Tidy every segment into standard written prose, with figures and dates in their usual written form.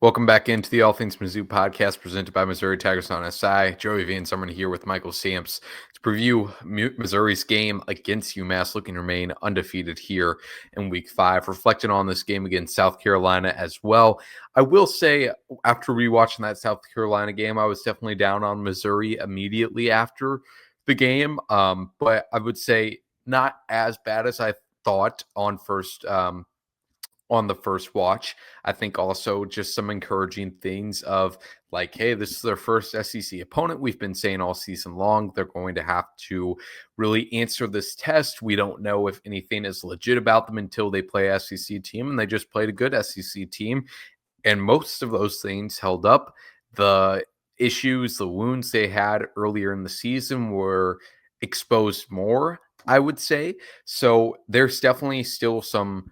Welcome back into the All Things Mizzou podcast presented by Missouri Tigers on SI. Joey V and Zummeren here with Michael Samps to preview Missouri's game against UMass, looking to remain undefeated here in Week 5. Reflecting on this game against South Carolina as well. I will say, after rewatching that South Carolina game, I was definitely down on Missouri immediately after the game. But I would say not as bad as I thought on the first watch. I think also just some encouraging things of like, hey, this is their first SEC opponent. We've been saying all season long they're going to have to really answer this test. We don't know if anything is legit about them until they play a SEC team, and they just played a good SEC team. And most of those things held up. The issues, the wounds they had earlier in the season were exposed more, I would say. So there's definitely still some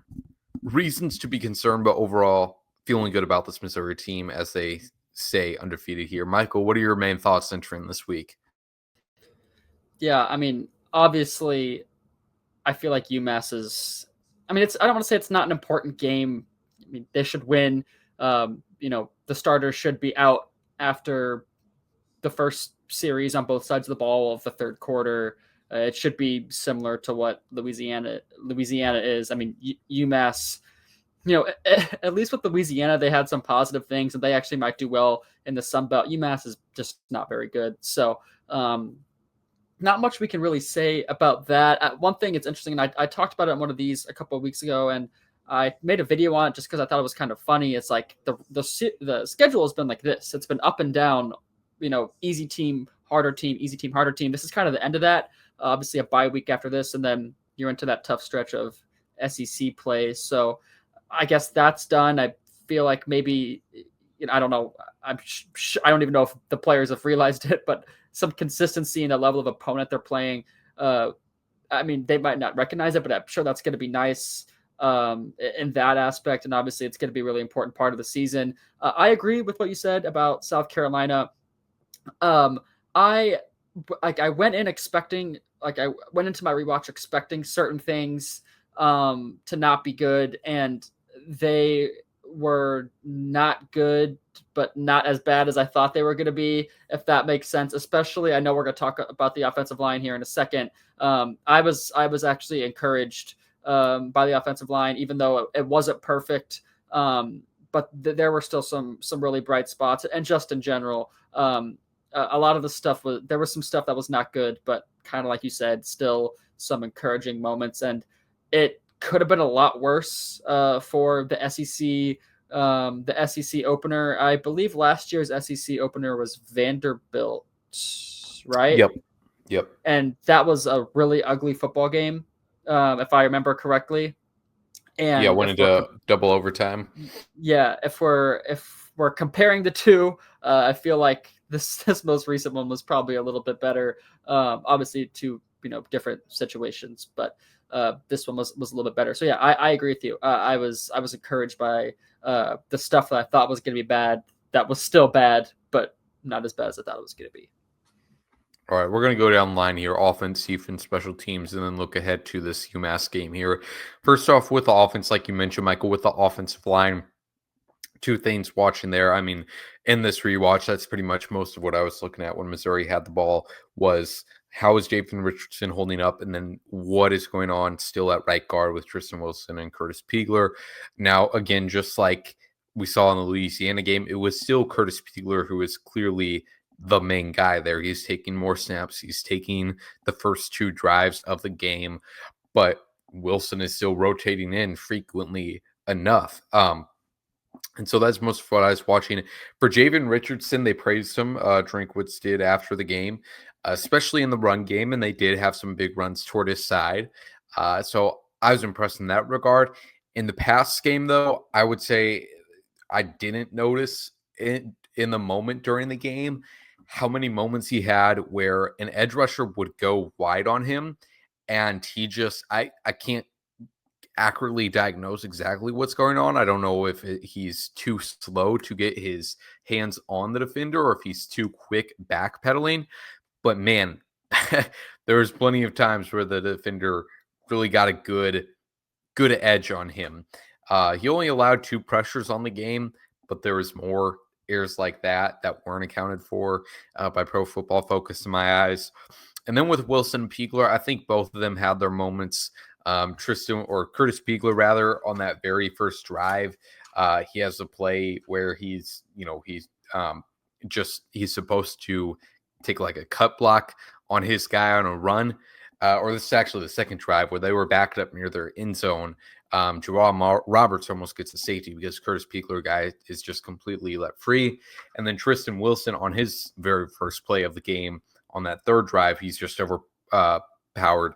reasons to be concerned, but overall feeling good about this Missouri team as they stay undefeated here. Michael, what are your main thoughts entering this week? Yeah, I mean, obviously, I feel like UMass is. I mean, I don't want to say it's not an important game. I mean, they should win. The starters should be out after the first series on both sides of the ball of the third quarter. It should be similar to what Louisiana is. I mean, UMass. At least with Louisiana, they had some positive things, and they actually might do well in the Sun Belt. UMass is just not very good, so not much we can really say about that. One thing it's interesting, and I talked about it on one of these a couple of weeks ago, and I made a video on it just because I thought it was kind of funny. It's like the schedule has been like this. It's been up and down, easy team, harder team, easy team, harder team. This is kind of the end of that. Obviously, a bye week after this, and then you're into that tough stretch of SEC play. So I guess that's done. I feel like maybe, I don't know. I don't even know if the players have realized it, but some consistency in the level of opponent they're playing. I mean, they might not recognize it, but I'm sure that's going to be nice in that aspect. And obviously, it's going to be a really important part of the season. I agree with what you said about South Carolina. I went in expecting, I went into my rewatch expecting certain things to not be good, and they were not good, but not as bad as I thought they were going to be, if that makes sense. Especially, I know we're going to talk about the offensive line here in a second. I was actually encouraged by the offensive line, even though it wasn't perfect. But there were still some really bright spots, and just in general, a lot of the stuff there was some stuff that was not good, but kind of like you said, still some encouraging moments, and it could have been a lot worse for the SEC. The SEC opener, I believe last year's SEC opener was Vanderbilt, right? Yep. And that was a really ugly football game, if I remember correctly. And went into double overtime. Yeah, if we're comparing the two, I feel like this most recent one was probably a little bit better. Obviously, two different situations, but this one was a little bit better. So yeah, I agree with you. I was encouraged by the stuff that I thought was going to be bad. That was still bad, but not as bad as I thought it was going to be. All right, we're going to go down the line here, offense, defense, special teams, and then look ahead to this UMass game here. First off, with the offense, like you mentioned, Michael, with the offensive line, two things watching there. I mean, in this rewatch, that's pretty much most of what I was looking at when Missouri had the ball was how is Javen Richardson holding up, and then what is going on still at right guard with Tristan Wilson and Curtis Peagler. Now, again, just like we saw in the Louisiana game, it was still Curtis Peagler who is clearly the main guy there. He's taking more snaps. He's taking the first two drives of the game, but Wilson is still rotating in frequently enough. And so that's most of what I was watching. For Javen Richardson, they praised him. Drinkwitz did after the game, especially in the run game, and they did have some big runs toward his side. So I was impressed in that regard. In the pass game, though, I would say I didn't notice it in the moment during the game how many moments he had where an edge rusher would go wide on him, and he just I can't accurately diagnose exactly what's going on. I don't know if he's too slow to get his hands on the defender or if he's too quick backpedaling. But man, there was plenty of times where the defender really got a good edge on him. He only allowed two pressures on the game, but there was more errors like that weren't accounted for by Pro Football Focus in my eyes. And then with Wilson and Piegler, I think both of them had their moments. Tristan or Curtis Piegler, rather, on that very first drive, he has a play where he's he's supposed to take like a cut block on his guy on a run. Or this is actually the second drive where they were backed up near their end zone. Roberts almost gets a safety because Curtis Piegler guy is just completely let free. And then Tristan Wilson on his very first play of the game on that third drive, he's just overpowered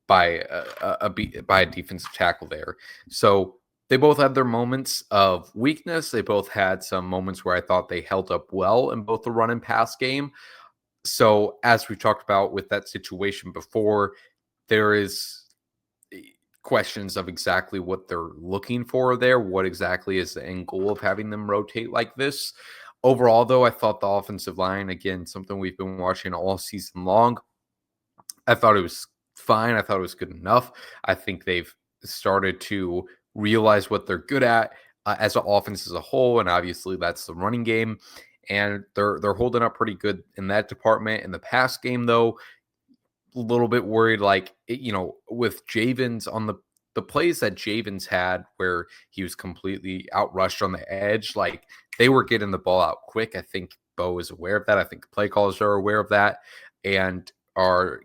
by a defensive tackle there. So they both had their moments of weakness. They both had some moments where I thought they held up well in both the run and pass game. So as we talked about with that situation before, there is questions of exactly what they're looking for there. What exactly is the end goal of having them rotate like this? Overall, though, I thought the offensive line, again, something we've been watching all season long, I thought it was fine. I thought it was good enough. I think they've started to realize what they're good at as an offense as a whole, and obviously that's the running game. And they're holding up pretty good in that department. In the pass game, though, a little bit worried, with Javens on the plays that Javens had where he was completely outrushed on the edge, like they were getting the ball out quick. I think Bo is aware of that. I think the play callers are aware of that and are,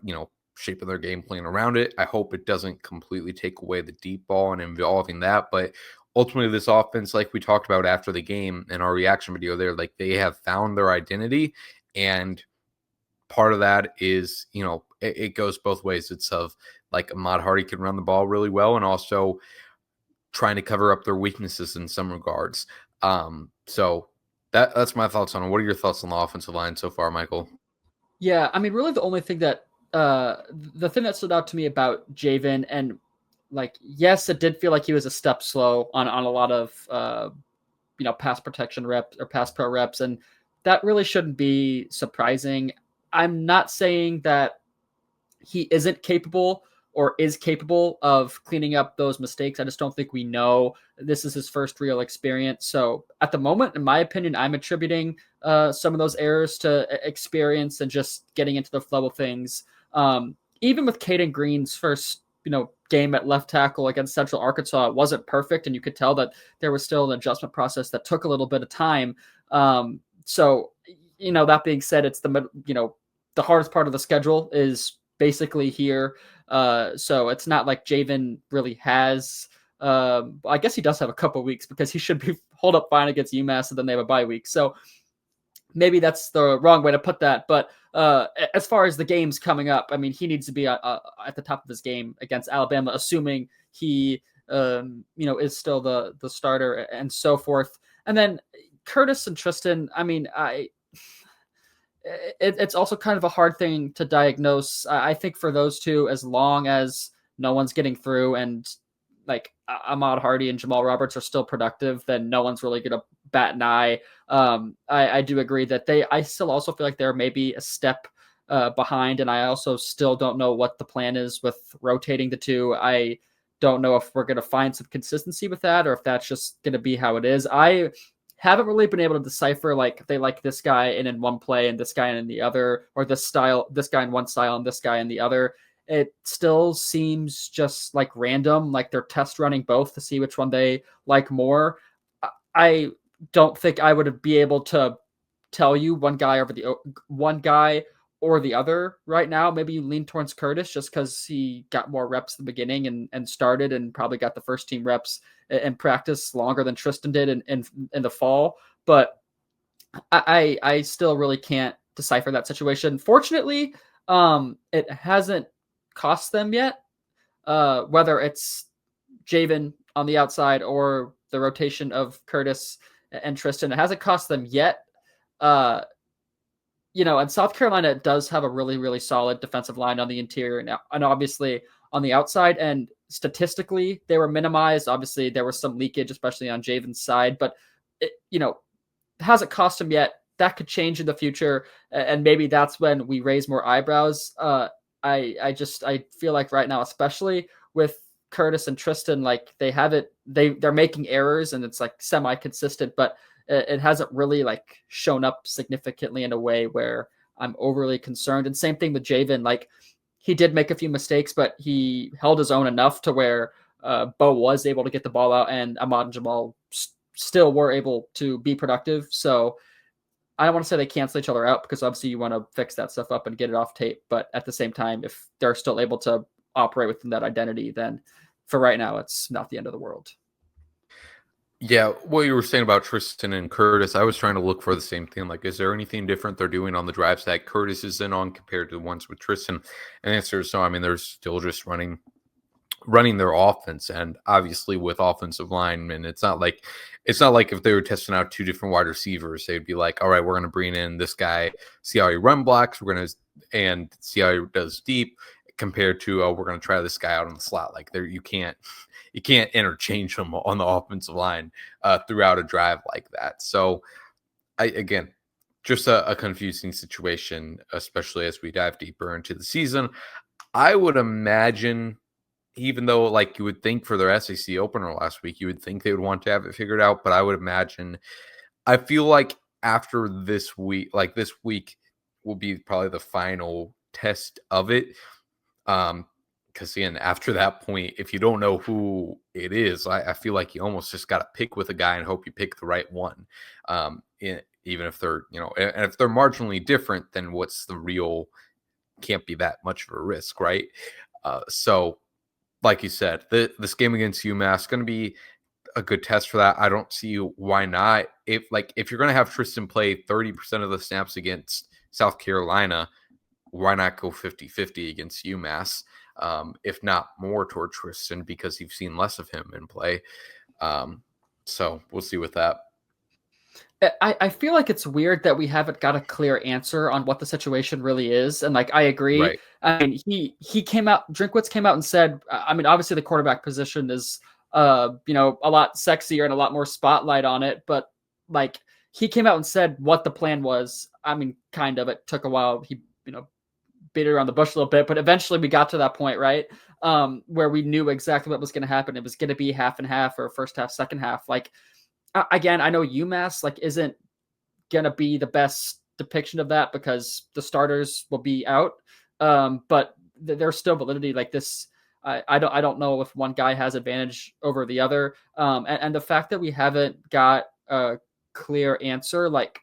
shaping their game plan around it. I hope it doesn't completely take away the deep ball and involving that. But ultimately, this offense, like we talked about after the game in our reaction video there, like they have found their identity. And part of that is, it goes both ways. It's of like Ahmad Hardy can run the ball really well and also trying to cover up their weaknesses in some regards. So that's my thoughts on it. What are your thoughts on the offensive line so far, Michael? Yeah, I mean, really the only thing that the thing that stood out to me about Javen, and like, yes, it did feel like he was a step slow on a lot of pass protection reps or pass pro reps, and that really shouldn't be surprising. I'm not saying that he isn't capable or is capable of cleaning up those mistakes. I just don't think we know. This is his first real experience. So at the moment, in my opinion, I'm attributing some of those errors to experience and just getting into the flow of things. Even with Caden Green's first, game at left tackle against Central Arkansas, it wasn't perfect, and you could tell that there was still an adjustment process that took a little bit of time. So, that being said, it's the hardest part of the schedule is basically here. So it's not like Javen really has. I guess he does have a couple weeks because he should be hold up fine against UMass, and then they have a bye week. So maybe that's the wrong way to put that. But as far as the games coming up, I mean, he needs to be at the top of his game against Alabama, assuming he is still the starter and so forth. And then Curtis and Tristan, I mean, it's also kind of a hard thing to diagnose. I think for those two, as long as no one's getting through and like Ahmad Hardy and Jamal Roberts are still productive, then no one's really going to bat an eye. I do agree that I still also feel like they're maybe a step behind, and I also still don't know what the plan is with rotating the two. I don't know if we're going to find some consistency with that or if that's just going to be how it is. I haven't really been able to decipher like if they like this guy in one play and this guy in the other, or this guy in one style and this guy in the other. It still seems just like random, like they're test running both to see which one they like more. I don't think I would be able to tell you one guy or the other right now. Maybe you lean towards Curtis just because he got more reps at the beginning and started and probably got the first team reps and practice longer than Tristan did in the fall. But I still really can't decipher that situation. Fortunately, it hasn't cost them yet, whether it's Javen on the outside or the rotation of Curtis and Tristan. It hasn't cost them yet. And South Carolina does have a really, really solid defensive line on the interior now, and obviously on the outside. And statistically, they were minimized. Obviously, there was some leakage, especially on Javen's side, but it hasn't cost them yet. That could change in the future, and maybe that's when we raise more eyebrows. I feel like right now, especially with Curtis and Tristan, like they're making errors and it's like semi-consistent, but it hasn't really like shown up significantly in a way where I'm overly concerned. And same thing with Javen, like he did make a few mistakes, but he held his own enough to where Bo was able to get the ball out, and Ahmad and Jamal still were able to be productive. So I don't want to say they cancel each other out, because obviously you want to fix that stuff up and get it off tape. But at the same time, if they're still able to operate within that identity, then for right now, it's not the end of the world. Yeah, what you were saying about Tristan and Curtis, I was trying to look for the same thing. Like, is there anything different they're doing on the drives that Curtis is in on compared to the ones with Tristan? And the answer is no. I mean, they're still just running their offense, and obviously with offensive linemen, it's not like if they were testing out two different wide receivers, they'd be like, all right, we're going to bring in this guy, see how he run blocks, we're going to and see how he does deep, compared to we're going to try this guy out in the slot. Like, there you can't interchange them on the offensive line throughout a drive like that. So again, just a confusing situation, especially as we dive deeper into the season. I would imagine, even though, like, you would think for their SEC opener last week, you would think they would want to have it figured out. But I would imagine, I feel like after this week, like this week will be probably the final test of it. Because again, after that point, if you don't know who it is, I feel like you almost just got to pick with a guy and hope you pick the right one. Even if they're, and if they're marginally different, then what's the real, can't be that much of a risk, right? So like you said, this game against UMass is going to be a good test for that. I don't see why not. If you're going to have Tristan play 30% of the snaps against South Carolina, why not go 50-50 against UMass? If not more toward Tristan, because you've seen less of him in play. So we'll see with that. I feel like it's weird that we haven't got a clear answer on what the situation really is. And like, I agree. Right. I mean, he came out, Drinkwitz came out and said, I mean, obviously the quarterback position is, a lot sexier and a lot more spotlight on it. But like, he came out and said what the plan was. I mean, kind of, it took a while. He, beat around the bush a little bit, but eventually we got to that point, right? Where we knew exactly what was going to happen. It was going to be half and half, or first half, second half. Like, again, I know UMass like isn't gonna be the best depiction of that because the starters will be out, but there's still validity. Like this, I don't know if one guy has advantage over the other, and the fact that we haven't got a clear answer, like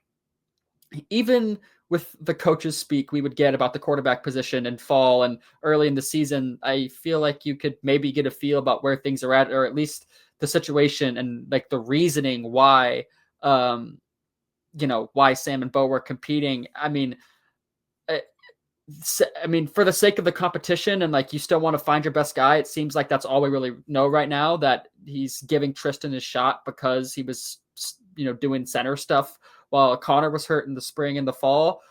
even with the coaches speak we would get about the quarterback position in fall and early in the season, I feel like you could maybe get a feel about where things are at, or at least the situation and like the reasoning why, why Sam and Bo were competing. I mean, for the sake of the competition and like you still want to find your best guy, it seems like that's all we really know right now, that he's giving Tristan his shot because he was, doing center stuff while Connor was hurt in the spring and the fall.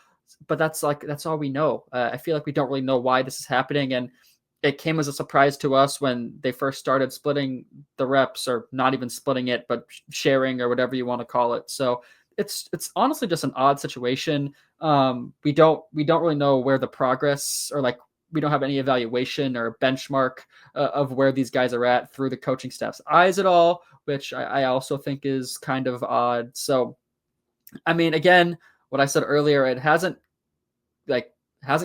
But that's all we know. I feel like we don't really know why this is happening. And it came as a surprise to us when they first started splitting the reps, or not even splitting it, but sharing, or whatever you want to call it. So it's honestly just an odd situation. We don't really know where the progress, or like we don't have any evaluation or benchmark of where these guys are at through the coaching staff's eyes at all, which I also think is kind of odd. So, I mean, again, what I said earlier, it hasn't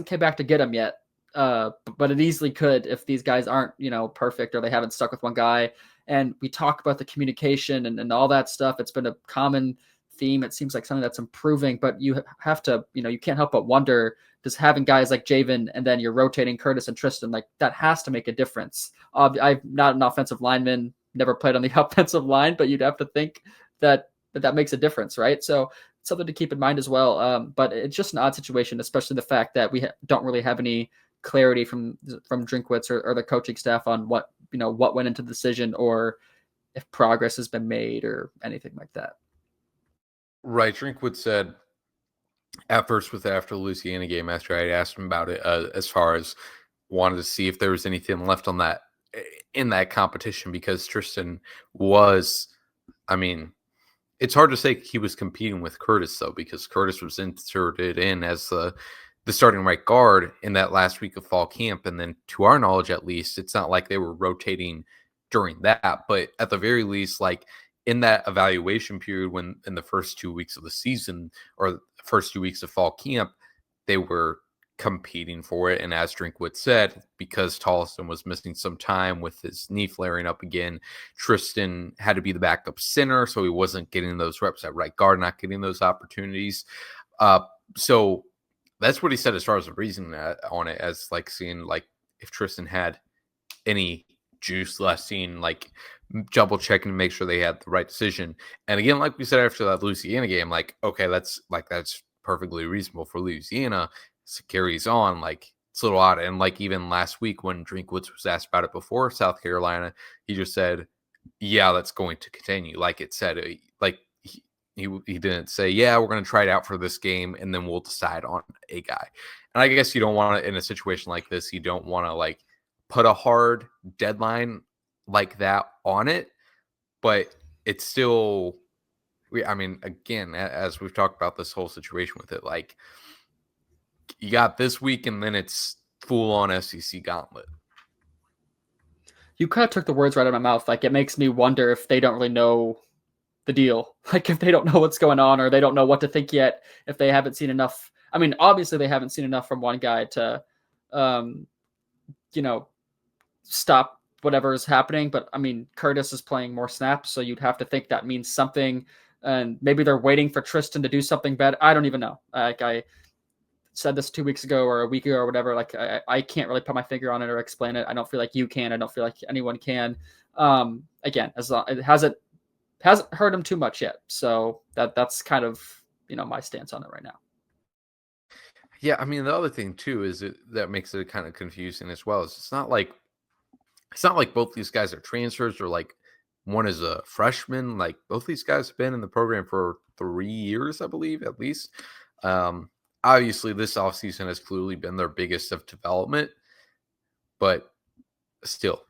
came back to get them yet. But it easily could if these guys aren't, perfect, or they haven't stuck with one guy. And we talk about the communication and all that stuff. It's been a common theme. It seems like something that's improving, but you have to, you can't help but wonder, does having guys like Javen and then you're rotating Curtis and Tristan, like that has to make a difference. I'm not an offensive lineman, never played on the offensive line, but you'd have to think that makes a difference, right? So something to keep in mind as well. But it's just an odd situation, especially the fact that we don't really have any clarity from Drinkwitz or the coaching staff on what went into the decision, or if progress has been made or anything like that. Right. Drinkwitz said at first, after the Louisiana game, after I asked him about it, as far as wanted to see if there was anything left on that in that competition, because Tristan was, I mean, it's hard to say he was competing with Curtis though, because Curtis was inserted in as the the starting right guard in that last week of fall camp. And then, to our knowledge, at least, it's not like they were rotating during that, but at the very least, like in that evaluation period, when in the first 2 weeks of the season or the first 2 weeks of fall camp, they were competing for it. And as Drinkwood said, because Tolleson was missing some time with his knee flaring up again, Tristan had to be the backup center, so he wasn't getting those reps at right guard, not getting those opportunities. So that's what he said as far as the reasoning on it, as like seeing like if Tristan had any juice left, seeing like double checking to make sure they had the right decision. And again, like we said after that Louisiana game, like, okay, that's perfectly reasonable for Louisiana. So carries on, like it's a little odd. And like even last week when Drinkwitz was asked about it before South Carolina, he just said, yeah, that's going to continue. Like it said, like he didn't say, yeah, we're going to try it out for this game and then we'll decide on a guy. And I guess you don't want to, in a situation like this, you don't want to like put a hard deadline like that on it, but it's still, I mean, again, as we've talked about this whole situation with it, like you got this week and then it's full on SEC gauntlet. You kind of took the words right out of my mouth. Like, it makes me wonder if they don't really know the deal. Like, if they don't know what's going on or they don't know what to think yet, if they haven't seen enough. I mean, obviously they haven't seen enough from one guy to, you know, stop whatever is happening. But I mean, Curtis is playing more snaps, so you'd have to think that means something. And maybe they're waiting for Tristan to do something better. I don't even know. Like, I said this 2 weeks ago or a week ago or whatever. Like, I can't really put my finger on it or explain it. I don't feel like you can. I don't feel like anyone can. Again, as long, it hasn't hurt him too much yet. So that's kind of, my stance on it right now. Yeah, I mean the other thing too is that makes it kind of confusing as well. Is it's not like both these guys are transfers or like one is a freshman. Like both these guys have been in the program for 3 years, I believe, at least. Um, Obviously, this offseason has clearly been their biggest of development, but still.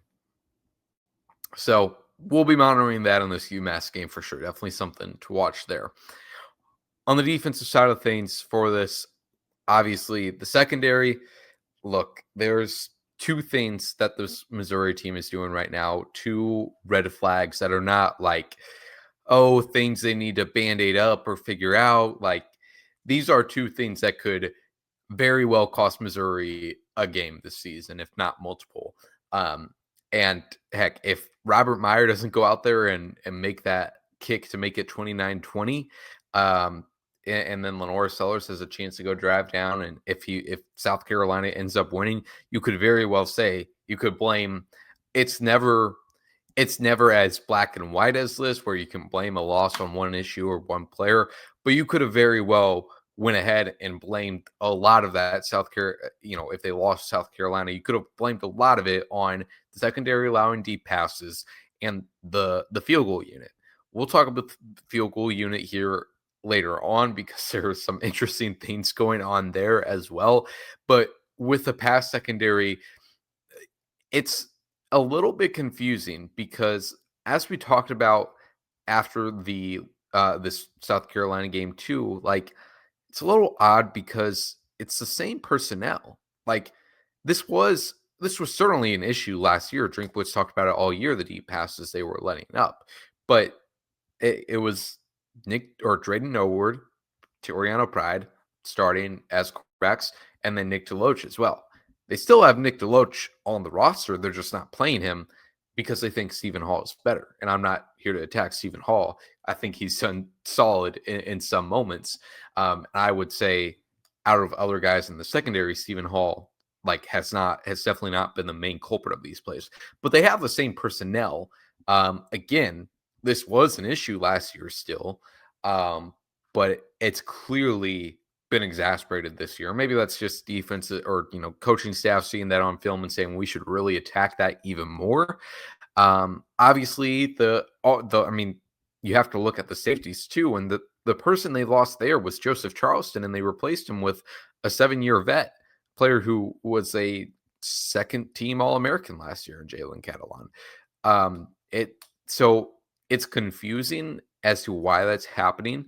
So we'll be monitoring that in this UMass game for sure. Definitely something to watch there. On the defensive side of things for this, obviously the secondary, look, there's two things that this Missouri team is doing right now, two red flags that are not like, oh, things they need to band-aid up or figure out. Like these are two things that could very well cost Missouri a game this season, if not multiple. And heck, if Robert Meyer doesn't go out there and make that kick to make it 29-20, and then Lenore Sellers has a chance to go drive down, and if South Carolina ends up winning, you could very well say you could blame. It's never as black and white as this, where you can blame a loss on one issue or one player, but you could have very well went ahead and blamed a lot of that South Carolina. If they lost South Carolina, you could have blamed a lot of it on the secondary allowing deep passes and the field goal unit. We'll talk about the field goal unit here later on because there are some interesting things going on there as well. But with the pass secondary, it's a little bit confusing because as we talked about after the this South Carolina game too, like it's a little odd because it's the same personnel. Like this was certainly an issue last year. Drinkwitz talked about it all year, the deep passes they were letting up. But it was Nick or Drayden Norwood, Toriano Pride starting as quarterbacks, and then Nick DeLoach as well. They still have Nick DeLoach on the roster. They're just not playing him because they think Stephen Hall is better. And I'm not here to attack Stephen Hall. I think he's done solid in some moments. I would say out of other guys in the secondary, Stephen Hall has definitely not been the main culprit of these plays. But they have the same personnel. Again, this was an issue last year still, but it's clearly been exasperated this year. Maybe that's just defense or coaching staff seeing that on film and saying we should really attack that even more. Obviously, I mean, you have to look at the safeties too, and the person they lost there was Joseph Charleston, and they replaced him with a 7-year vet player who was a second-team All-American last year in Jalen Catalan. So it's confusing as to why that's happening.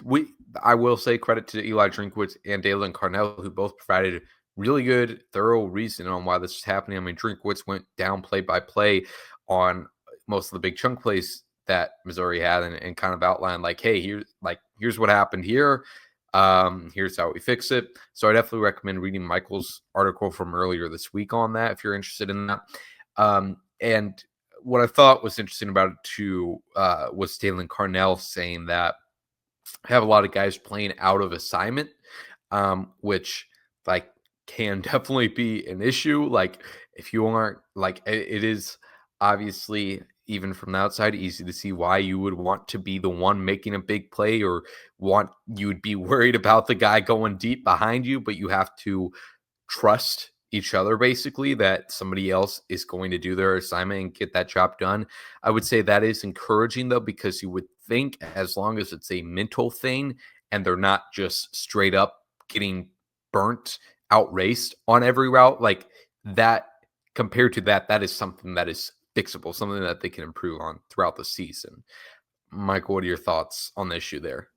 we I will say credit to Eli Drinkwitz and Dalen Carnell, who both provided really good, thorough reason on why this is happening. I mean, Drinkwitz went down play by play on most of the big chunk plays that Missouri had, and kind of outlined like, hey, here's what happened here. Here's how we fix it. So I definitely recommend reading Michael's article from earlier this week on that if you're interested in that. And what I thought was interesting about it too was Dalen Carnell saying that have a lot of guys playing out of assignment, which like can definitely be an issue. Like if you aren't like it is obviously even from the outside easy to see why you would want to be the one making a big play or want you would be worried about the guy going deep behind you, but you have to trust each other basically that somebody else is going to do their assignment and get that job done. I would say that is encouraging though, because you would think as long as it's a mental thing and they're not just straight up getting burnt out raced on every route like that, compared to that, that is something that is fixable, something that they can improve on throughout the season. Michael, what are your thoughts on the issue there?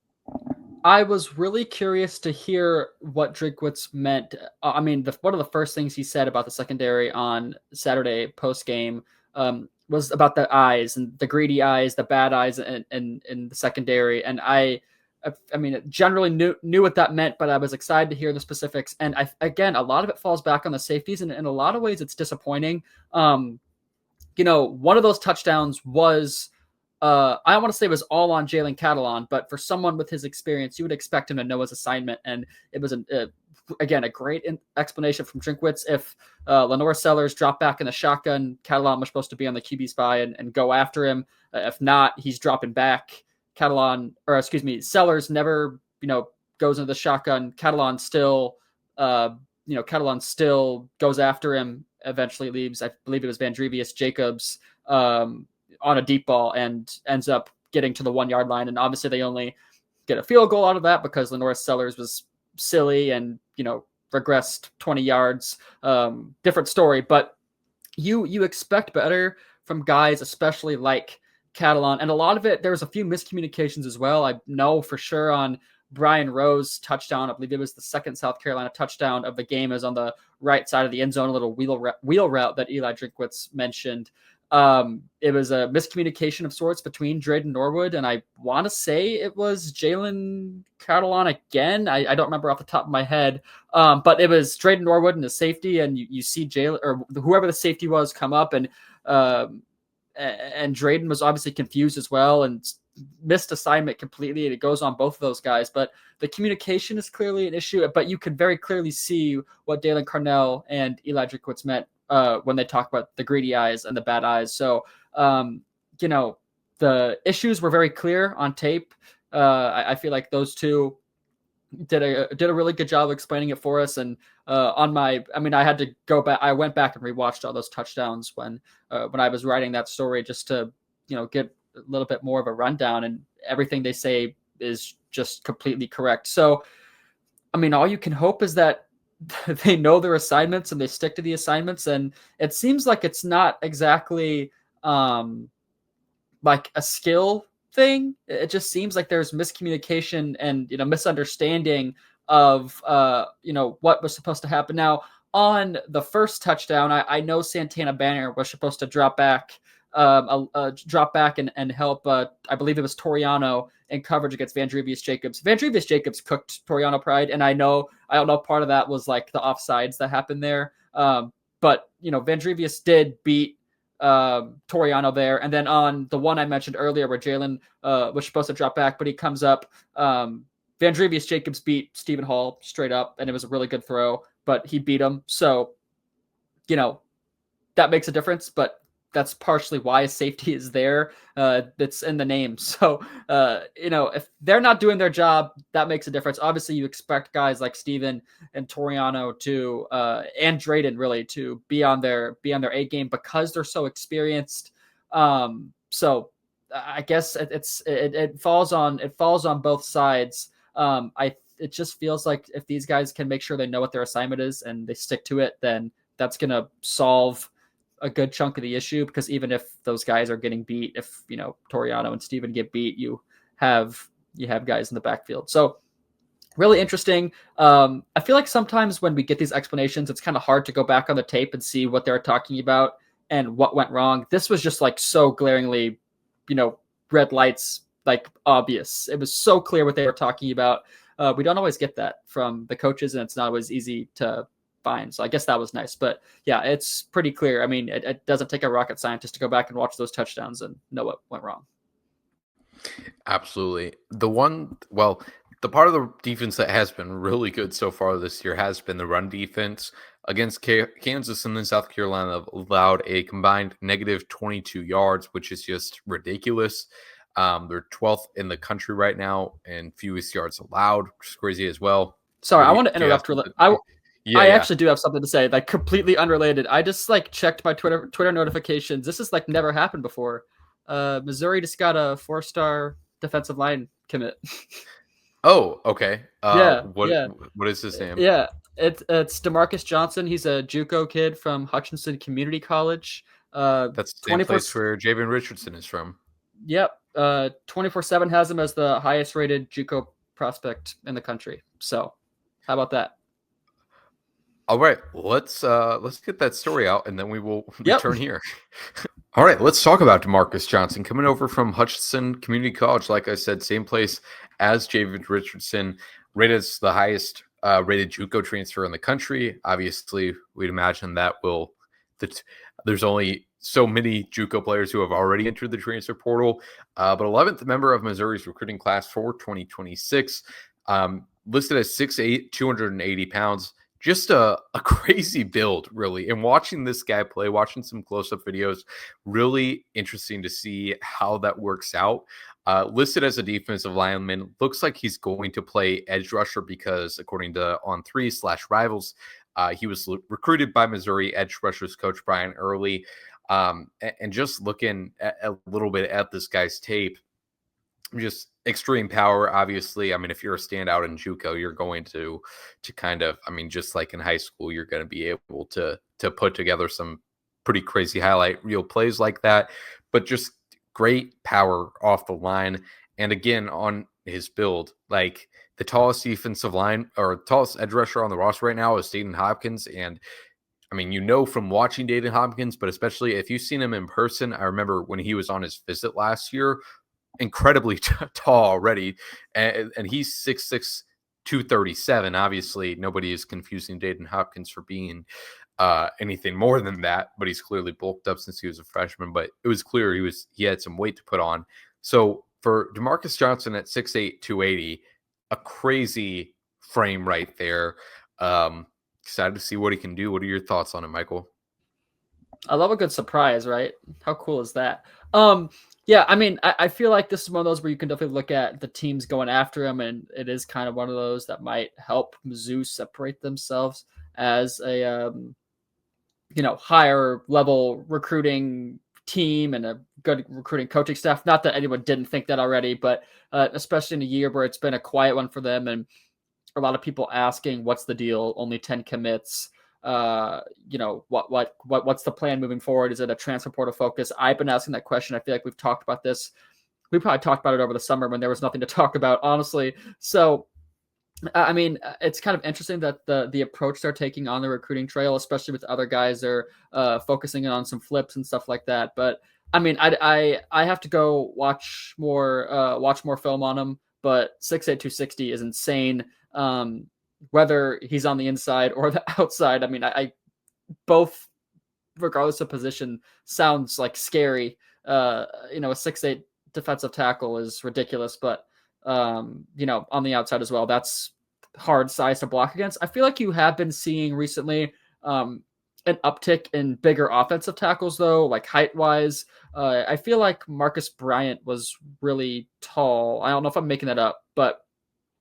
I was really curious to hear what Drinkwitz meant. I mean, one of the first things he said about the secondary on Saturday post game was about the eyes and the greedy eyes, the bad eyes, and the secondary. And I mean, generally knew what that meant, but I was excited to hear the specifics. And again, a lot of it falls back on the safeties, and in a lot of ways, it's disappointing. One of those touchdowns was I don't want to say it was all on Jalen Catalon, but for someone with his experience, you would expect him to know his assignment. And it was, again, a great explanation from Drinkwitz. If Lenore Sellers dropped back in the shotgun, Catalon was supposed to be on the QB spy and go after him. If not, he's dropping back. Sellers never, goes into the shotgun. Catalon still goes after him, eventually leaves, I believe it was Vandrevius Jacobs, on a deep ball and ends up getting to the 1 yard line. And obviously they only get a field goal out of that because Lenore Sellers was silly and, regressed 20 yards. Different story, but you expect better from guys, especially like Catalan. And a lot of it, there was a few miscommunications as well. I know for sure on Brian Rowe's touchdown, I believe it was the second South Carolina touchdown of the game, is on the right side of the end zone, a little wheel route that Eli Drinkwitz mentioned. It was a miscommunication of sorts between Drayden Norwood and I want to say it was Jalen Catalan again. I don't remember off the top of my head, but it was Drayden Norwood and the safety, and you see Jalen or whoever the safety was come up, and Drayden was obviously confused as well and missed assignment completely, and it goes on both of those guys. But the communication is clearly an issue, but you can very clearly see what Dalen Carnell and Eli Drinkwitz meant when they talk about the greedy eyes and the bad eyes. So, the issues were very clear on tape. I feel like those two did a really good job explaining it for us. And I had to go back. I went back and rewatched all those touchdowns when I was writing that story, just to get a little bit more of a rundown. And everything they say is just completely correct. So, I mean, all you can hope is that they know their assignments and they stick to the assignments. And it seems like it's not exactly like a skill thing. It just seems like there's miscommunication and misunderstanding of what was supposed to happen. Now, on the first touchdown, I know Santana Banner was supposed to drop back and help. I believe it was Toriano in coverage against Vandrevius Jacobs. Vandrevius Jacobs cooked Toriano Pride, and I don't know, part of that was like the offsides that happened there. But Vandrevius did beat Toriano there. And then on the one I mentioned earlier where Jalen was supposed to drop back, but he comes up, Vandrevius Jacobs beat Stephen Hall straight up, and it was a really good throw, but he beat him. So, that makes a difference, but that's partially why a safety is there. That's in the name. So, if they're not doing their job, that makes a difference. Obviously, you expect guys like Steven and Toriano to, and Drayden really, to be on their A game because they're so experienced. So I guess it falls on both sides. It just feels like if these guys can make sure they know what their assignment is and they stick to it, then that's going to solve a good chunk of the issue. Because even if those guys are getting beat, if Toriano and Steven get beat, you have you have guys in the backfield. So really interesting. I feel like sometimes when we get these explanations, it's kind of hard to go back on the tape and see what they're talking about and what went wrong. This was just like so glaringly, red lights, like obvious. It was so clear what they were talking about. We don't always get that from the coaches, and it's not always easy to find. So I guess that was nice. But yeah, it's pretty clear. I mean, it doesn't take a rocket scientist to go back and watch those touchdowns and know what went wrong. Absolutely. The part of the defense that has been really good so far this year has been the run defense. Against Kansas and then South Carolina allowed a combined negative 22 yards, which is just ridiculous. They're 12th in the country right now and fewest yards allowed, which is crazy as well. Sorry, I want to Do you have interrupt. something? I Yeah. actually do have something to say, like completely unrelated. I just like checked my Twitter notifications. This has like never happened before. Missouri just got a 4-star defensive line commit. Oh, okay. Yeah, What yeah, what is his name? yeah. It's Demarcus Johnson. He's a JUCO kid from Hutchinson Community College. That's the same 24. place where Javen Richardson is from. Yep. 24/7 has him as the highest rated JUCO prospect in the country. So, how about that? All right, let's get that story out, and then we will Yep. return here. All right, let's talk about Demarcus Johnson coming over from Hutchinson Community College. Like I said, same place as Javen Richardson, rated as the highest rated JUCO transfer in the country. Obviously, we'd imagine there's only so many JUCO players who have already entered the transfer portal, but 11th member of Missouri's recruiting class for 2026, listed as 6'8", 280 pounds. Just a crazy build, really. And watching this guy play, watching some close-up videos, really interesting to see how that works out. Listed as a defensive lineman, looks like he's going to play edge rusher because, according to On3/Rivals, he was recruited by Missouri edge rushers coach Brian Early. And just looking a little bit at this guy's tape, just extreme power. Obviously, I mean, if you're a standout in JUCO, you're going to kind of, I mean, just like in high school, you're going to be able to put together some pretty crazy highlight reel plays like that. But just great power off the line, and again on his build, like the tallest defensive line or tallest edge rusher on the roster right now is Dayton Hopkins, and I mean, from watching Dayton Hopkins, but especially if you've seen him in person, I remember when he was on his visit last year, incredibly tall already, and he's 6'6", 237. Obviously, nobody is confusing Dayton Hopkins for being anything more than that, but he's clearly bulked up since he was a freshman. But it was clear he had some weight to put on. So for Demarcus Johnson at 6'8", 280, a crazy frame right there. Excited to see what he can do. What are your thoughts on it, Michael? I love a good surprise, right? How cool is that? Yeah, I mean, I feel like this is one of those where you can definitely look at the teams going after him, and it is kind of one of those that might help Mizzou separate themselves as a higher level recruiting team and a good recruiting coaching staff. Not that anyone didn't think that already, but especially in a year where it's been a quiet one for them, and a lot of people asking, "What's the deal? Only 10 commits." What's the plan moving forward? Is it a transfer portal focus? I've been asking that question. I feel like we've talked about this. We probably talked about it over the summer when there was nothing to talk about, honestly. So, I mean, it's kind of interesting that the approach they're taking on the recruiting trail, especially with other guys, they're focusing on some flips and stuff like that. But I mean, I have to go watch more film on him. But 6'8", 260 is insane. Whether he's on the inside or the outside, I mean, I both, regardless of position, sounds like scary. A 6'8" defensive tackle is ridiculous, but on the outside as well, that's hard size to block against. I feel like you have been seeing recently an uptick in bigger offensive tackles, though, like height wise. I feel like Marcus Bryant was really tall. I don't know if I'm making that up, but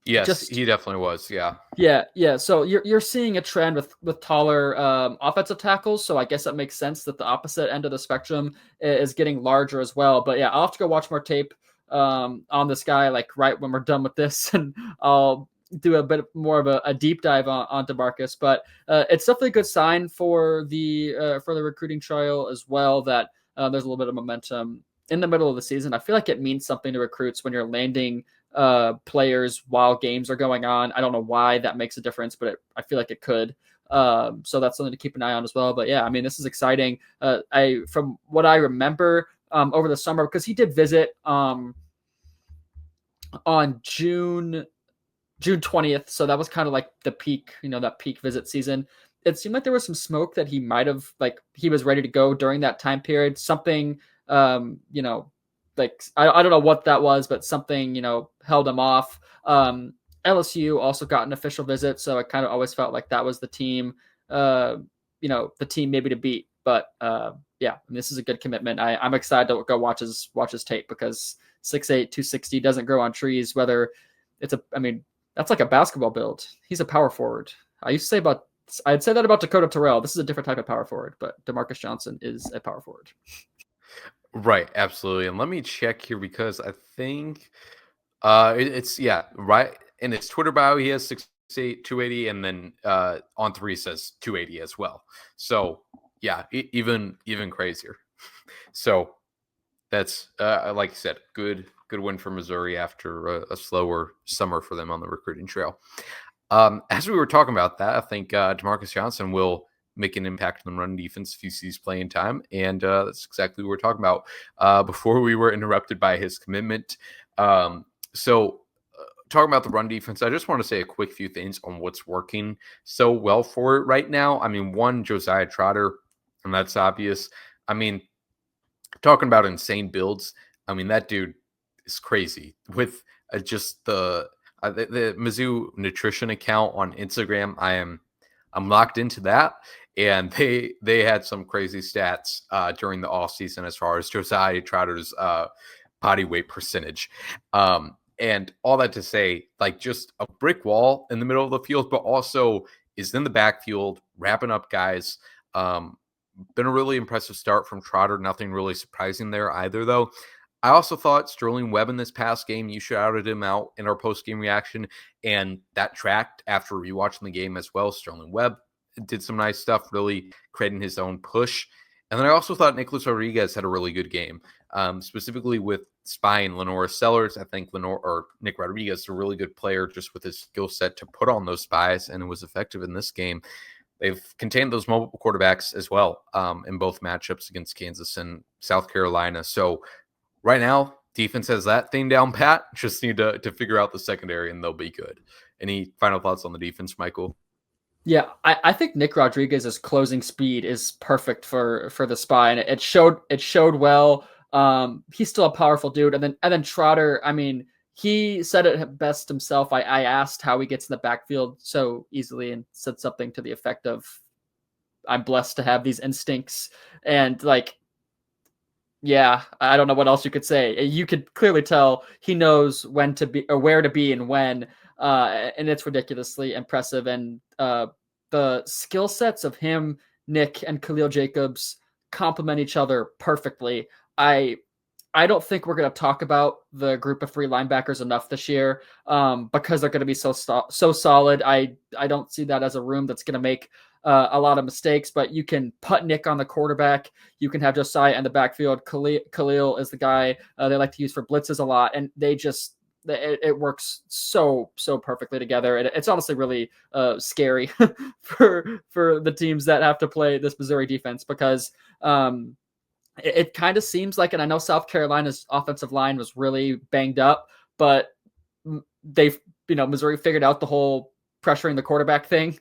Yes, he definitely was. Yeah. Yeah. So you're seeing a trend with taller offensive tackles. So I guess that makes sense that the opposite end of the spectrum is getting larger as well. But yeah, I'll have to go watch more tape on this guy, like right when we're done with this, and I'll do a bit more of a deep dive on DeMarcus. But it's definitely a good sign for the recruiting trail as well that there's a little bit of momentum in the middle of the season. I feel like it means something to recruits when you're landing players while games are going on. I don't know why that makes a difference, but I feel like it could. So that's something to keep an eye on as well. But yeah, I mean, this is exciting. From what I remember over the summer, because he did visit on June 20th. So that was kind of like the peak, that peak visit season. It seemed like there was some smoke that he might have, like, he was ready to go during that time period. Something, like, I don't know what that was, but something, held him off. LSU also got an official visit. So I kind of always felt like that was the team, the team maybe to beat. But yeah, this is a good commitment. I'm excited to go watch his tape because 6'8", 260 doesn't grow on trees, whether that's like a basketball build. He's a power forward. I'd say that about Dakota Terrell. This is a different type of power forward, but DeMarcus Johnson is a power forward. Right, absolutely. And let me check here because I think it's right. In his Twitter bio, he has 6'8", 280, and then on three says 280 as well. So yeah, even crazier. So that's like you said, good win for Missouri after a slower summer for them on the recruiting trail. As we were talking about that, I think DeMarcus Johnson will make an impact on the run defense if he sees playing time, and that's exactly what we're talking about before we were interrupted by his commitment. So talking about the run defense, I just want to say a quick few things on what's working so well for it right now. I mean, one, Josiah Trotter, and that's obvious. I mean, talking about insane builds, I mean, that dude is crazy with just the Mizzou nutrition account on Instagram. I'm locked into that, and they had some crazy stats during the off season as far as Josiah Trotter's body weight percentage. And all that to say, like, just a brick wall in the middle of the field, but also is in the backfield, wrapping up guys. Been a really impressive start from Trotter. Nothing really surprising there either, though. I also thought Sterling Webb in this past game, you shouted him out in our post-game reaction, and that tracked after rewatching the game as well. Sterling Webb did some nice stuff, really creating his own push. And then I also thought Nicholas Rodriguez had a really good game, specifically with spying Lenora Sellers. I think Nick Rodriguez is a really good player just with his skill set to put on those spies, and it was effective in this game. They've contained those mobile quarterbacks as well in both matchups against Kansas and South Carolina. So right now, defense has that thing down pat. Just need to figure out the secondary, and they'll be good. Any final thoughts on the defense, Michael? Yeah, I think Nick Rodriguez's closing speed is perfect for the spy, and it showed well. He's still a powerful dude, and then Trotter. I mean, he said it best himself. I asked how he gets in the backfield so easily, and said something to the effect of, "I'm blessed to have these instincts," and like, yeah, I don't know what else you could say. You could clearly tell he knows when to be or where to be and when, and it's ridiculously impressive. And the skill sets of him, Nick, and Khalil Jacobs complement each other perfectly. I don't think we're going to talk about the group of three linebackers enough this year because they're going to be so solid. I don't see that as a room that's going to make a lot of mistakes, but you can put Nick on the quarterback. You can have Josiah in the backfield. Khalil is the guy they like to use for blitzes a lot, and it works so perfectly together. And it's honestly really scary for the teams that have to play this Missouri defense because it kind of seems like, and I know South Carolina's offensive line was really banged up, but Missouri figured out the whole pressuring the quarterback thing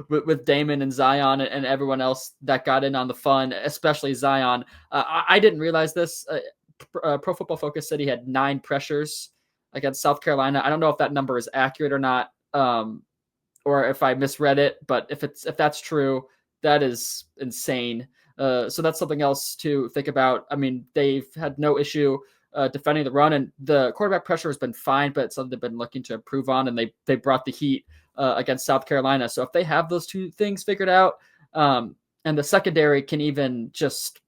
with Damon and Zion and everyone else that got in on the fun, especially Zion. I didn't realize this. Pro Football Focus said he had 9 pressures against South Carolina. I don't know if that number is accurate or not, or if I misread it, but if that's true, that is insane. So that's something else to think about. I mean, they've had no issue defending the run, and the quarterback pressure has been fine, but it's something they've been looking to improve on, and they brought the heat against South Carolina. So if they have those two things figured out, and the secondary can even just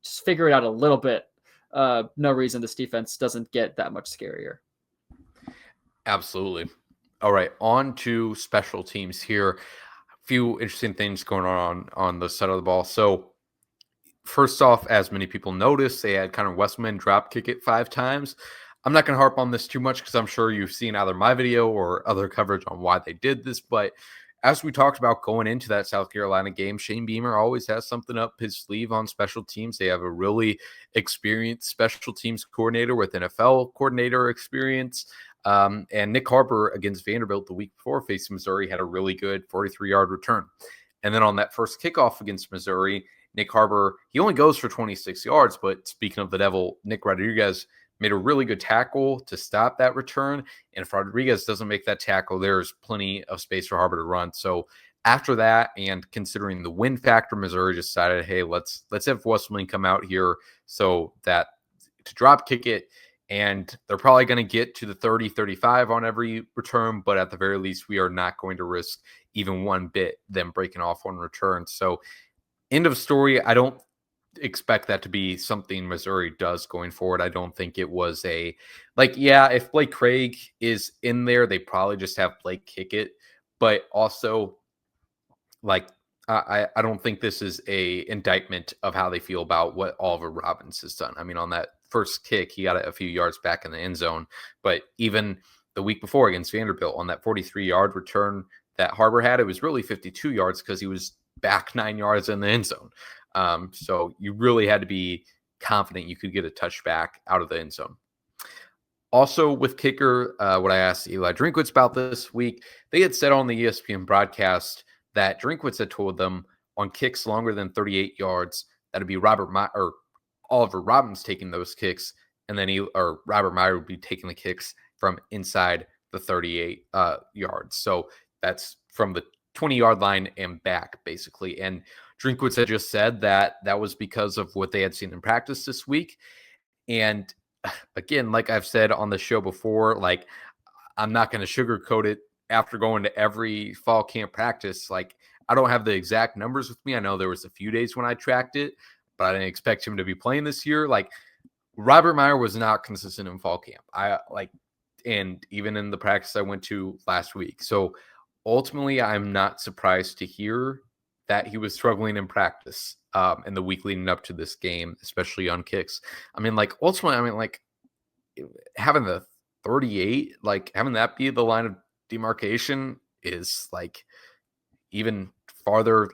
figure it out a little bit, no reason this defense doesn't get that much scarier. Absolutely. All right, on to special teams here. A few interesting things going on the side of the ball. So first off, as many people noticed, they had Connor Westman drop kick it 5 times. I'm not going to harp on this too much because I'm sure you've seen either my video or other coverage on why they did this. But as we talked about going into that South Carolina game, Shane Beamer always has something up his sleeve on special teams. They have a really experienced special teams coordinator with NFL coordinator experience. And Nick Harper against Vanderbilt the week before facing Missouri had a really good 43-yard return. And then on that first kickoff against Missouri, Nick Harper, he only goes for 26 yards. But speaking of the devil, Nick Rodriguez made a really good tackle to stop that return. And if Rodriguez doesn't make that tackle, there's plenty of space for Harper to run. So after that, and considering the win factor, Missouri decided, hey, let's have Wesleyan come out here so that to drop kick it. And they're probably going to get to the 30, 35 on every return. But at the very least, we are not going to risk even one bit them breaking off on return. So end of story. I don't expect that to be something Missouri does going forward. I don't think it was if Blake Craig is in there, they probably just have Blake kick it. But also, I don't think this is a indictment of how they feel about what Oliver Robbins has done. I mean, on that first kick, he got a few yards back in the end zone. But even the week before against Vanderbilt, on that 43-yard return that Harbor had, it was really 52 yards because he was back 9 yards in the end zone. So you really had to be confident you could get a touchback out of the end zone. Also with kicker, what I asked Eli Drinkwitz about this week, they had said on the ESPN broadcast that Drinkwitz had told them on kicks longer than 38 yards, that'd be Oliver Robbins taking those kicks, and then Robert Meyer would be taking the kicks from inside the 38 yards. So that's from the 20-yard line and back, basically. And Drinkwitz had just said that was because of what they had seen in practice this week. And again, like I've said on the show before, I'm not going to sugarcoat it after going to every fall camp practice. I don't have the exact numbers with me. I know there was a few days when I tracked it, but I didn't expect him to be playing this year. Robert Meyer was not consistent in fall camp. And even in the practice I went to last week. So ultimately, I'm not surprised to hear that he was struggling in practice in the week leading up to this game, especially on kicks. Ultimately, having the 38, having that be the line of demarcation is even farther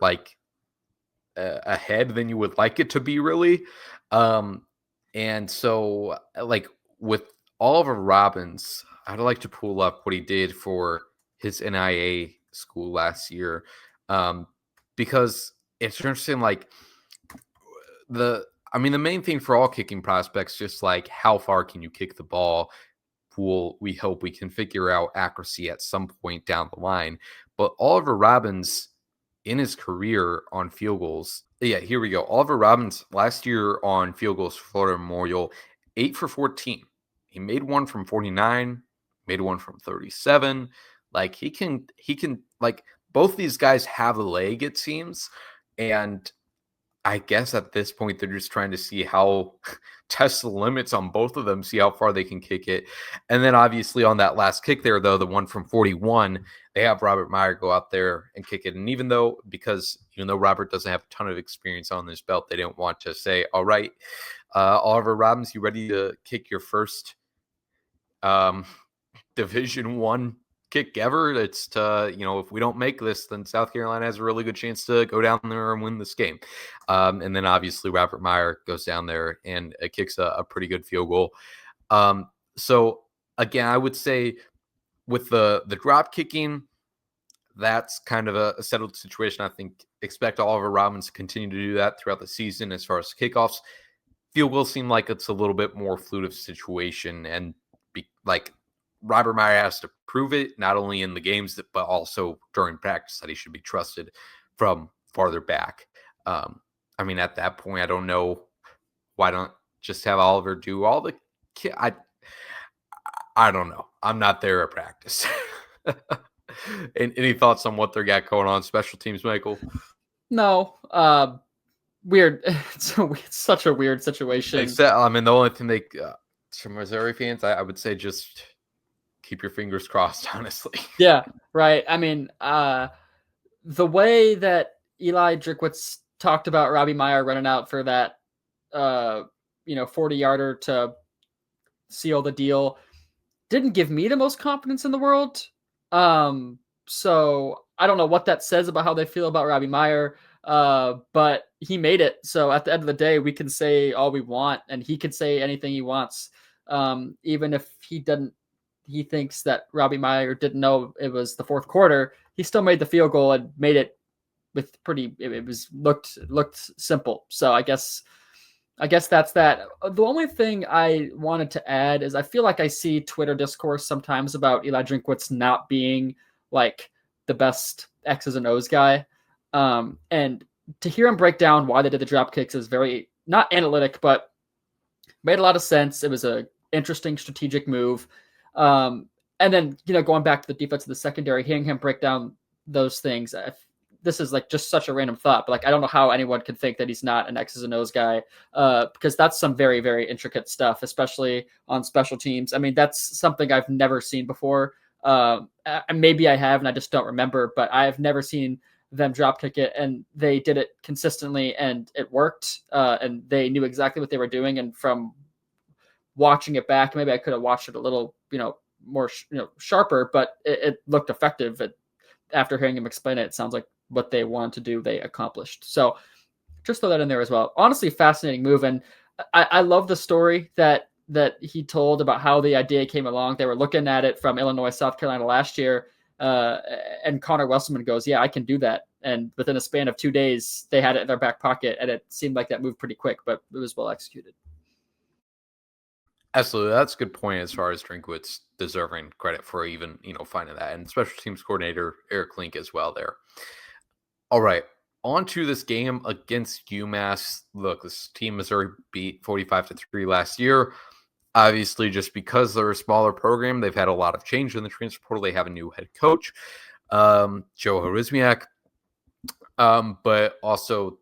ahead than you would like it to be, really. And so with Oliver Robbins, I'd like to pull up what he did for his NIA school last year, because it's interesting. The main thing for all kicking prospects, just how far can you kick the ball? We hope we can figure out accuracy at some point down the line. But Oliver Robbins, in his career on field goals, here we go. Oliver Robbins last year on field goals for Florida Memorial, 8 for 14. He made one from 49, made one from 37. He can both these guys have a leg, it seems. And I guess at this point, they're just trying to see how test the limits on both of them, see how far they can kick it. And then obviously on that last kick there, though, the one from 41, they have Robert Meyer go out there and kick it. And even though Robert doesn't have a ton of experience on this belt, they didn't want to say, all right, Oliver Robbins, you ready to kick your first Division I kick ever? It's to, if we don't make this, then South Carolina has a really good chance to go down there and win this game. And then obviously Robert Meyer goes down there and kicks a pretty good field goal. So again, I would say with the drop kicking, that's kind of a settled situation. I think expect Oliver Robbins to continue to do that throughout the season. As far as kickoffs, field goals seem like it's a little bit more fluid of situation, and Robert Meyer has to prove it, not only in the games, but also during practice, that he should be trusted from farther back. At that point, I don't know. Why don't just have Oliver do all the I don't know. I'm not there at practice. Any thoughts on what they got going on special teams, Michael? No. Weird. It's such a weird situation. Except, the only thing for Missouri fans, I would say just keep your fingers crossed, honestly. Yeah, right. The way that Eli Drinkwitz talked about Robbie Meyer running out for that, 40-yarder to seal the deal. Didn't give me the most confidence in the world. So I don't know what that says about how they feel about Robbie Meyer. But he made it. So at the end of the day, we can say all we want, and he can say anything he wants. Even if he thinks that Robbie Meyer didn't know it was the fourth quarter, he still made the field goal and made it with pretty. It was looked simple. So I guess that's that. The only thing I wanted to add is I feel like I see Twitter discourse sometimes about Eli Drinkwitz not being like the best X's and O's guy. And to hear him break down why they did the drop kicks is very not analytic, but made a lot of sense. It was a interesting strategic move. And then, going back to the defense of the secondary, hearing him break down those things, this is like just such a random thought, but like, I don't know how anyone could think that he's not an X's and O's guy, because that's some very, very intricate stuff, especially on special teams. I mean, that's something I've never seen before. Maybe I have, and I just don't remember, but I have never seen them drop kick it, and they did it consistently and it worked. And they knew exactly what they were doing. And from watching it back, maybe I could have watched it a little, more, sharper, but it looked effective. After hearing him explain it, it sounds like what they wanted to do, they accomplished. So just throw that in there as well. Honestly, fascinating move. And I love the story that he told about how the idea came along. They were looking at it from Illinois, South Carolina last year. And Connor Wesselman goes, yeah, I can do that. And within a span of 2 days, they had it in their back pocket, and it seemed like that moved pretty quick, but it was well executed. Absolutely. That's a good point as far as Drinkwitz deserving credit for even, finding that. And special teams coordinator Eric Link as well there. All right. On to this game against UMass. Look, this team Missouri beat 45-3 last year. Obviously, just because they're a smaller program, they've had a lot of change in the transfer portal. They have a new head coach, Joe Harizmiak. But also,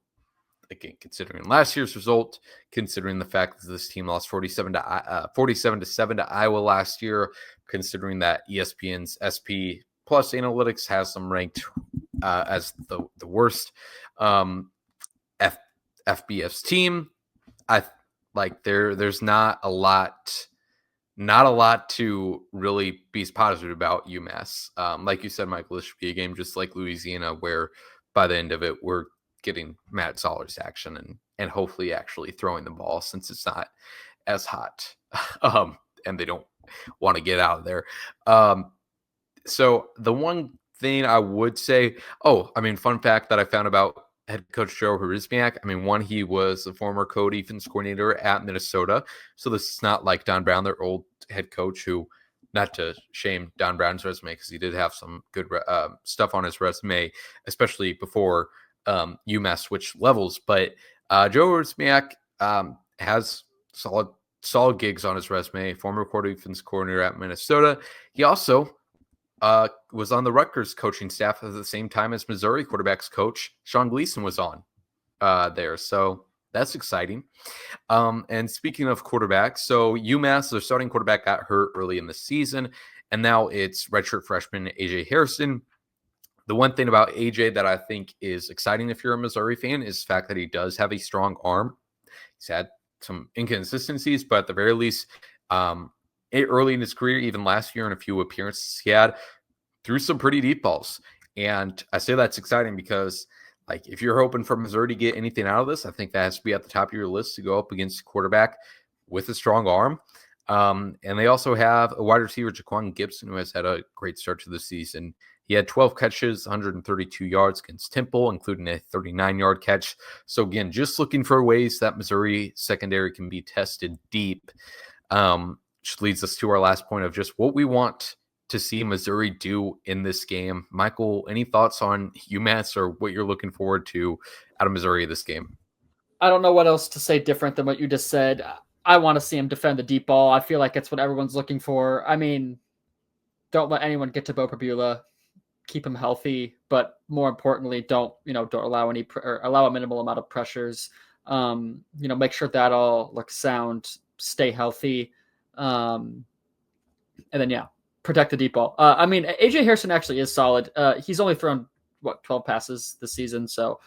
again, considering last year's result, considering the fact that this team lost 47-7 to Iowa last year, considering that ESPN's SP Plus Analytics has them ranked as the worst FBS team, I like there's not a lot to really be positive about UMass. Like you said, Michael, this should be a game just like Louisiana, where by the end of it, we're getting Matt Zoller's action and hopefully actually throwing the ball, since it's not as hot and they don't want to get out of there. So the one thing I would say, fun fact that I found about head coach Joe Harizmiak. One, he was a former co-defense coordinator at Minnesota. So this is not like Don Brown, their old head coach, who, not to shame Don Brown's resume, because he did have some good stuff on his resume, especially before UMass switched levels. But Joe Harizmiak has solid gigs on his resume. Former co-defense coordinator at Minnesota. He also was on the Rutgers coaching staff at the same time as Missouri quarterbacks coach Sean Gleason was on there. So that's exciting. And speaking of quarterbacks, so UMass, their starting quarterback got hurt early in the season, and now it's redshirt freshman AJ Harrison. The one thing about AJ that I think is exciting if you're a Missouri fan is the fact that he does have a strong arm. He's had some inconsistencies, but at the very least, early in his career, even last year in a few appearances he had, threw some pretty deep balls. And I say that's exciting because, like, if you're hoping for Missouri to get anything out of this, I think that has to be at the top of your list to go up against a quarterback with a strong arm. And they also have a wide receiver, Jaquan Gibson, who has had a great start to the season. He had 12 catches, 132 yards against Temple, including a 39-yard catch. So, again, just looking for ways that Missouri secondary can be tested deep. Which leads us to our last point of just what we want to see Missouri do in this game. Michael, any thoughts on UMass or what you're looking forward to out of Missouri this game? I don't know what else to say different than what you just said. I want to see him defend the deep ball. I feel like it's what everyone's looking for. Don't let anyone get to Bo Prabula. Keep him healthy, but more importantly, don't allow allow a minimal amount of pressures. Make sure that all looks sound, stay healthy. And then, protect the deep ball. AJ Harrison actually is solid. He's only thrown 12 passes this season. So,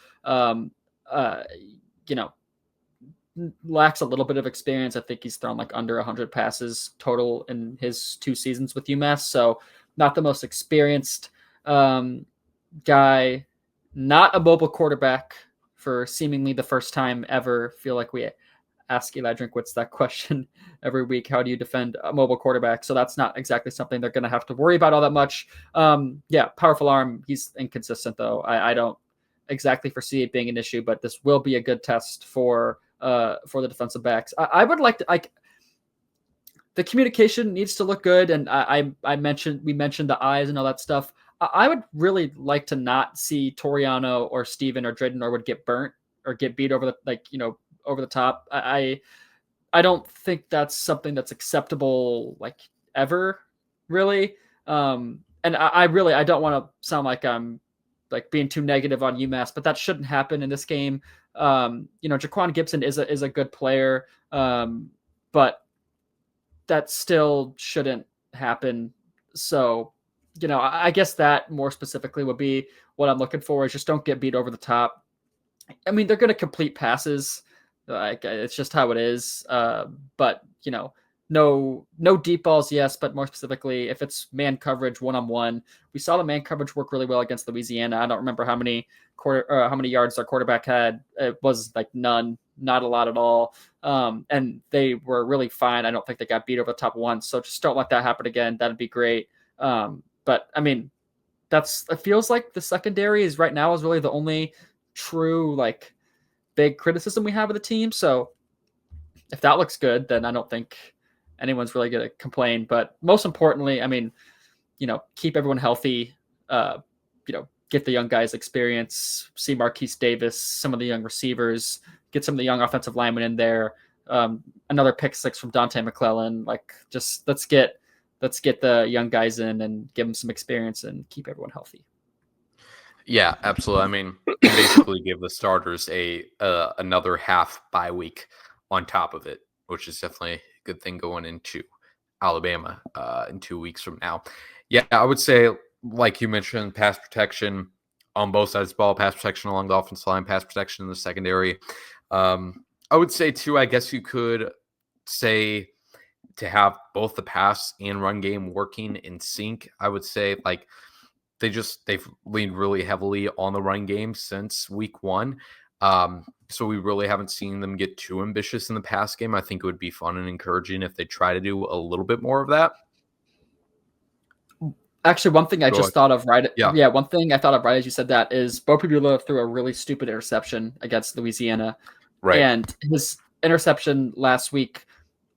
lacks a little bit of experience. I think he's thrown like under 100 passes total in his 2 seasons with UMass. So not the most experienced guy, not a mobile quarterback for seemingly the first time ever. Feel like we ask Eli Drinkwitz that question every week. How do you defend a mobile quarterback? So that's not exactly something they're going to have to worry about all that much. Yeah, powerful arm. He's inconsistent though. I don't exactly foresee it being an issue, but this will be a good test for the defensive backs. I would like to the communication needs to look good, and we mentioned the eyes and all that stuff. I would really like to not see Toriano or Steven or Drayden Norwood get burnt or get beat over the over the top. I don't think that's something that's acceptable ever, really. And I really don't want to sound like I'm being too negative on UMass, but that shouldn't happen in this game. Jaquan Gibson is a good player, but that still shouldn't happen. So, I guess that more specifically would be what I'm looking for, is just don't get beat over the top. I mean, they're going to complete passes. It's just how it is. But, no deep balls, yes, but more specifically, if it's man coverage one-on-one, we saw the man coverage work really well against Louisiana. I don't remember how many yards our quarterback had. It was none, not a lot at all. And they were really fine. I don't think they got beat over the top once. So just don't let that happen again. That'd be great. But I mean, it feels like the secondary is really the only true big criticism we have of the team. So if that looks good, then I don't think anyone's really going to complain. But most importantly, I mean, keep everyone healthy, get the young guys experience, see Marquise Davis, some of the young receivers, get some of the young offensive linemen in there. Another pick six from Dante McClellan. Just let's get the young guys in and give them some experience and keep everyone healthy. Yeah, absolutely. I mean, basically give the starters another half bye week on top of it, which is definitely a good thing going into Alabama in 2 weeks from now. Yeah, I would say, like you mentioned, pass protection on both sides of the ball, pass protection along the offensive line, pass protection in the secondary. I would say, too, I guess you could say to have both the pass and run game working in sync. I would say, they've leaned really heavily on the run game since week 1. So we really haven't seen them get too ambitious in the pass game. I think it would be fun and encouraging if they try to do a little bit more of that. Actually, one thing I just thought of one thing I thought of right as you said that is Bo Pribula threw a really stupid interception against Louisiana. Right. And his interception last week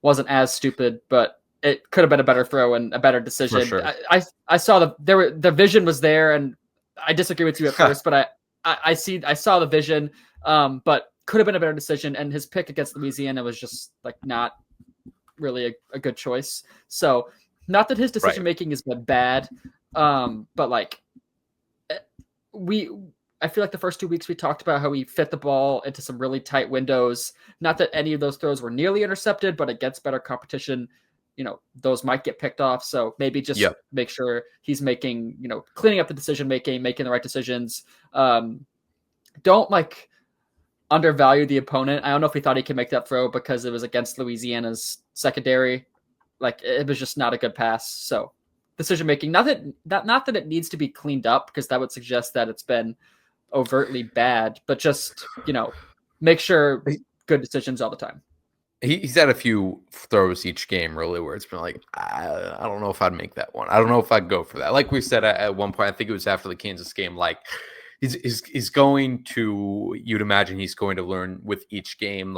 wasn't as stupid, but it could have been a better throw and a better decision. For sure. I saw the vision was there, and I disagree with you at first, but I saw the vision, but could have been a better decision. And his pick against Louisiana was just not really a good choice. So not that his decision making has been bad, but I feel like the first 2 weeks we talked about how he fit the ball into some really tight windows. Not that any of those throws were nearly intercepted, but against better competition, those might get picked off. So maybe just make sure he's making, cleaning up the decision making the right decisions. Don't undervalue the opponent. I don't know if he thought he could make that throw because it was against Louisiana's secondary. It was just not a good pass. So decision making, not that it needs to be cleaned up, because that would suggest that it's been overtly bad, but just, make sure good decisions all the time. He's had a few throws each game, really, where it's been I don't know if I'd make that one. I don't know if I'd go for that. Like we said at one point, I think it was after the Kansas game, he's going to, you'd imagine he's going to learn with each game,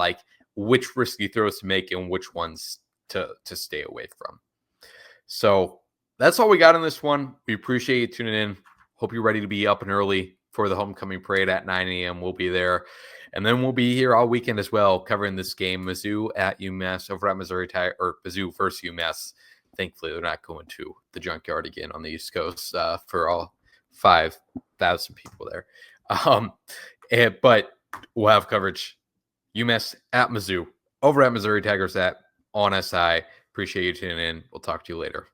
which risky throws to make and which ones to stay away from. So that's all we got in this one. We appreciate you tuning in. Hope you're ready to be up and early for the homecoming parade at 9 a.m. We'll be there. And then we'll be here all weekend as well, covering this game, Mizzou at UMass, over at Missouri Tiger, or Mizzou versus UMass. Thankfully, they're not going to the junkyard again on the East Coast for all 5,000 people there. But we'll have coverage. UMass at Mizzou, over at Missouri Tigers on SI. Appreciate you tuning in. We'll talk to you later.